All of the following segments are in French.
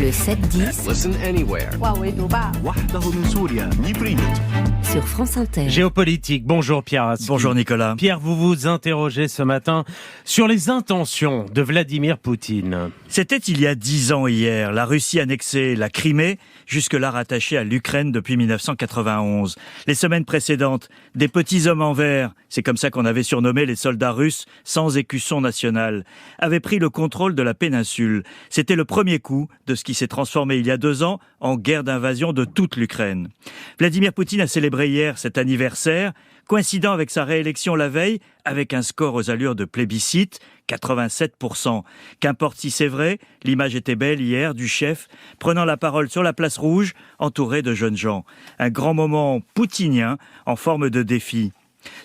Le 7-10 Listen anywhere. sur France Inter. Géopolitique, bonjour Pierre Askin. Bonjour Nicolas. Pierre, vous vous interrogez ce matin sur les intentions de Vladimir Poutine. C'était il y a 10 ans hier. La Russie annexait la Crimée, jusque-là rattachée à l'Ukraine depuis 1991. Les semaines précédentes, des petits hommes en vert, c'est comme ça qu'on avait surnommé les soldats russes sans écusson national, avaient pris le contrôle de la péninsule. C'était le premier coup de ce qui s'est transformé il y a 2 ans en guerre d'invasion de toute l'Ukraine. Vladimir Poutine a célébré hier cet anniversaire, coïncidant avec sa réélection la veille, avec un score aux allures de plébiscite, 87%. Qu'importe si c'est vrai, l'image était belle hier du chef, prenant la parole sur la place rouge, entouré de jeunes gens. Un grand moment poutinien en forme de défi.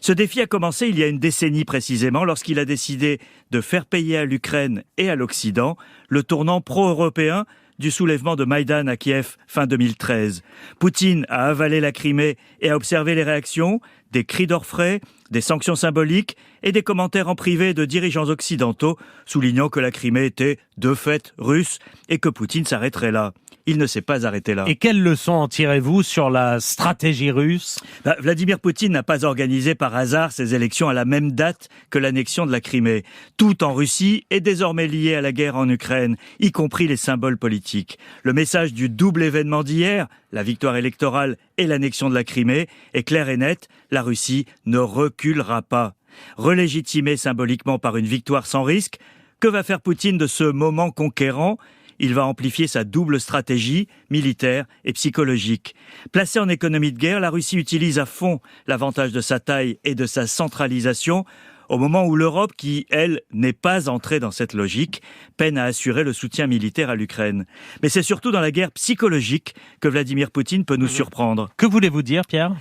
Ce défi a commencé il y a une décennie précisément, lorsqu'il a décidé de faire payer à l'Ukraine et à l'Occident le tournant pro-européen du soulèvement de Maïdan à Kiev fin 2013. Poutine a avalé la Crimée et a observé les réactions, des cris d'orfraie, des sanctions symboliques et des commentaires en privé de dirigeants occidentaux soulignant que la Crimée était de fait russe et que Poutine s'arrêterait là. Il ne s'est pas arrêté là. Et quelles leçons en tirez-vous sur la stratégie russe ? Vladimir Poutine n'a pas organisé par hasard ses élections à la même date que l'annexion de la Crimée. Tout en Russie est désormais lié à la guerre en Ukraine, y compris les symboles politiques. Le message du double événement d'hier, la victoire électorale et l'annexion de la Crimée, est clair et net, la Russie ne reculera pas. Relégitimé symboliquement par une victoire sans risque, que va faire Poutine de ce moment conquérant ? Il va amplifier sa double stratégie militaire et psychologique. Placée en économie de guerre, la Russie utilise à fond l'avantage de sa taille et de sa centralisation, au moment où l'Europe, qui, elle, n'est pas entrée dans cette logique, peine à assurer le soutien militaire à l'Ukraine. Mais c'est surtout dans la guerre psychologique que Vladimir Poutine peut nous surprendre. Que voulez-vous dire, Pierre ?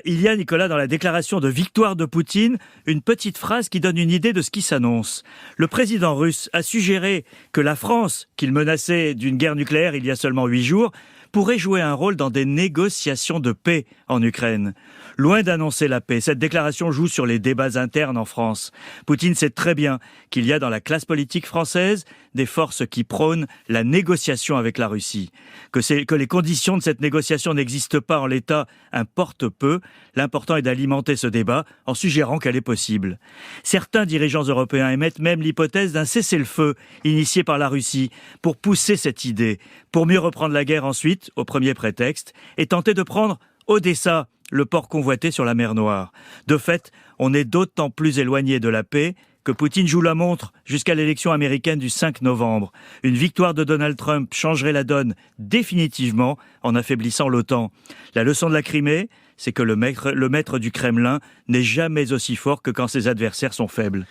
Il y a, Nicolas, dans la déclaration de victoire de Poutine, une petite phrase qui donne une idée de ce qui s'annonce. Le président russe a suggéré que la France, qu'il menaçait d'une guerre nucléaire il y a seulement 8 jours, pourrait jouer un rôle dans des négociations de paix en Ukraine. Loin d'annoncer la paix, cette déclaration joue sur les débats internes en France. Poutine sait très bien qu'il y a dans la classe politique française des forces qui prônent la négociation avec la Russie. Que les conditions de cette négociation n'existent pas en l'état importe peu. L'important est d'alimenter ce débat en suggérant qu'elle est possible. Certains dirigeants européens émettent même l'hypothèse d'un cessez-le-feu initié par la Russie pour pousser cette idée, pour mieux reprendre la guerre ensuite, au premier prétexte, et tenter de prendre Odessa, le port convoité sur la mer Noire. De fait, on est d'autant plus éloigné de la paix que Poutine joue la montre jusqu'à l'élection américaine du 5 novembre. Une victoire de Donald Trump changerait la donne définitivement en affaiblissant l'OTAN. La leçon de la Crimée, c'est que le maître du Kremlin n'est jamais aussi fort que quand ses adversaires sont faibles.